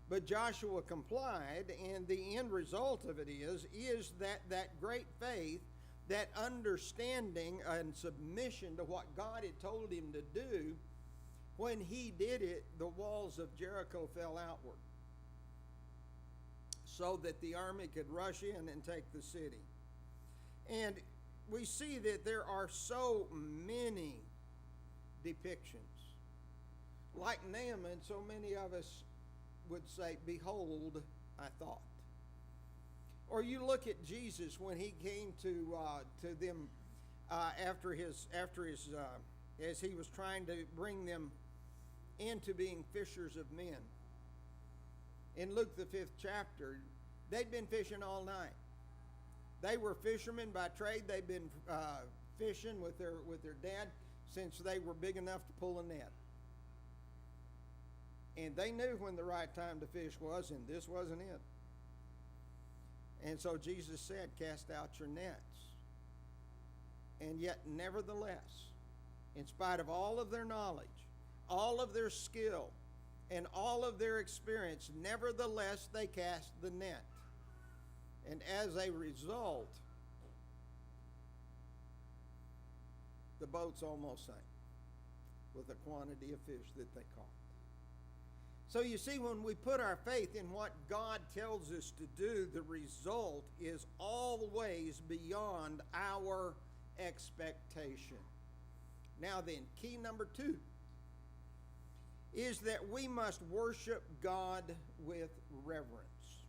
But Joshua complied, and the end result of it is that great faith, that understanding and submission to what God had told him to do. When he did it, the walls of Jericho fell outward, so that the army could rush in and take the city. And we see that there are so many depictions. Like Naaman, so many of us would say, "Behold, I thought." Or you look at Jesus when he came to them as he was trying to bring them into being fishers of men. In Luke the 5th chapter, they'd been fishing all night. They were fishermen by trade. They'd been fishing with their dad since they were big enough to pull a net. And they knew when the right time to fish was, and this wasn't it. And so Jesus said, "Cast out your nets." And yet, nevertheless, in spite of all of their knowledge, all of their skill, and all of their experience, nevertheless, they cast the net. And as a result, the boats almost sank with the quantity of fish that they caught. So you see, when we put our faith in what God tells us to do, the result is always beyond our expectation. Now then, key number 2 is that we must worship God with reverence.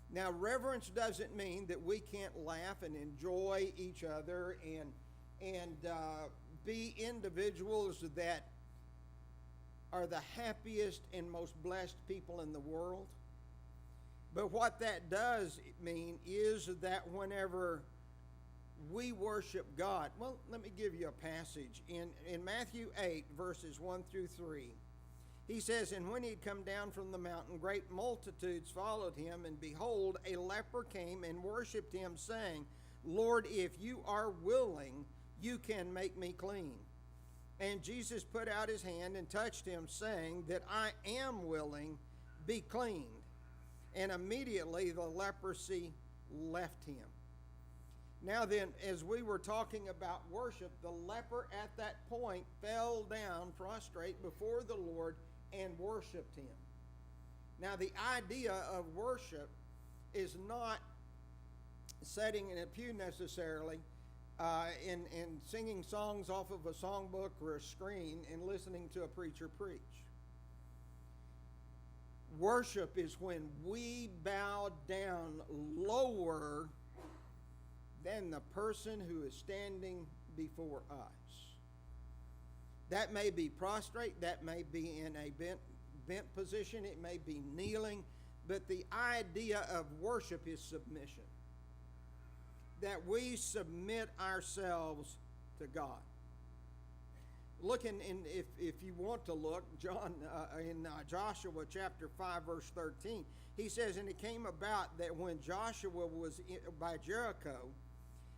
Now, reverence doesn't mean that we can't laugh and enjoy each other and be individuals that are the happiest and most blessed people in the world. But what that does mean is that whenever we worship God, well, let me give you a passage. In Matthew 8, verses 1 through 3, he says, "And when he had come down from the mountain, great multitudes followed him, and behold, a leper came and worshipped him, saying, 'Lord, if you are willing, you can make me clean.' And Jesus put out his hand and touched him, saying that I am willing, be cleaned. And immediately the leprosy left him." Now then, as we were talking about worship, the leper at that point fell down prostrate before the Lord and worshiped him. Now the idea of worship is not sitting in a pew necessarily, and singing songs off of a songbook or a screen and listening to a preacher preach. Worship is when we bow down lower than the person who is standing before us. That may be prostrate, that may be in a bent position, it may be kneeling, but the idea of worship is submission. That we submit ourselves to God. Look if you want to look, in Joshua chapter 5, verse 13, he says, "And it came about that when Joshua was by Jericho,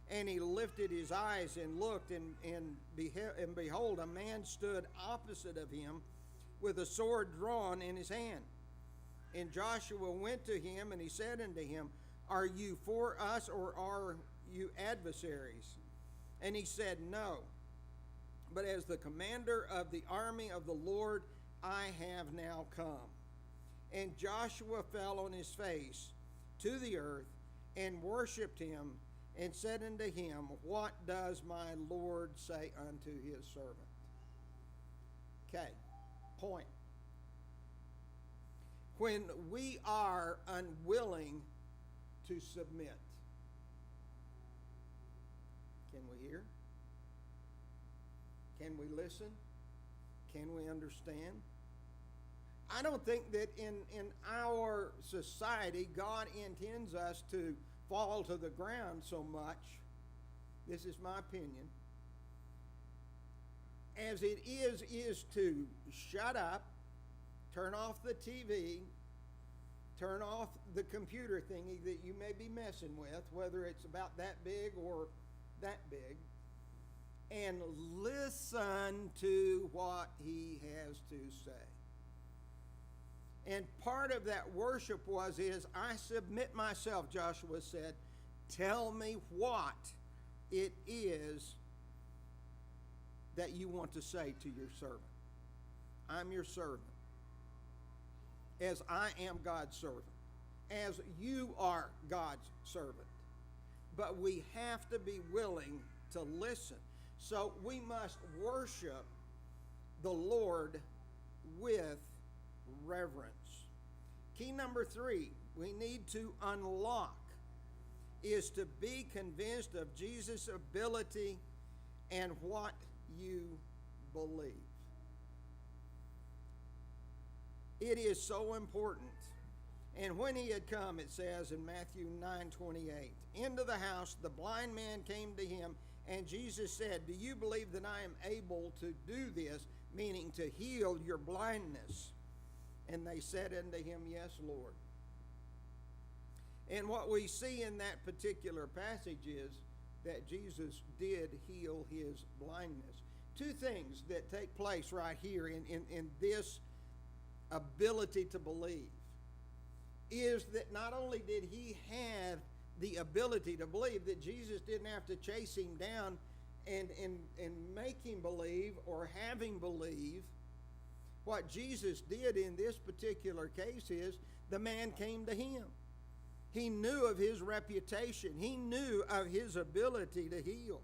and he lifted his eyes and looked, and behold, a man stood opposite of him with a sword drawn in his hand. And Joshua went to him, and he said unto him, Are you for us, or are you adversaries? And he said, No. But as the commander of the army of the Lord, I have now come. And Joshua fell on his face to the earth and worshipped him, and said unto him, What does my Lord say unto his servant?" Okay, point. When we are unwilling to submit, can we hear? Can we listen? Can we understand? I don't think that in our society God intends us to fall to the ground so much, this is my opinion, as it is to shut up, turn off the TV, turn off the computer thingy that you may be messing with, whether it's about that big or that big, and listen to what he has to say. And part of that worship is I submit myself, Joshua said. Tell me what it is that you want to say to your servant. I'm your servant. As I am God's servant. As you are God's servant. But we have to be willing to listen. So we must worship the Lord with reverence. Key number 3, we need to unlock, is to be convinced of Jesus' ability and what you believe. It is so important. And when he had come, it says in Matthew 9:28, into the house, the blind man came to him, and Jesus said, do you believe that I am able to do this, meaning to heal your blindness? And they said unto him, yes, Lord. And what we see in that particular passage is that Jesus did heal his blindness. Two things that take place right here in this ability to believe is that not only did he have the ability to believe, that Jesus didn't have to chase him down and make him believe or have him believe. What Jesus did in this particular case is the man came to him. He knew of his reputation. He knew of his ability to heal.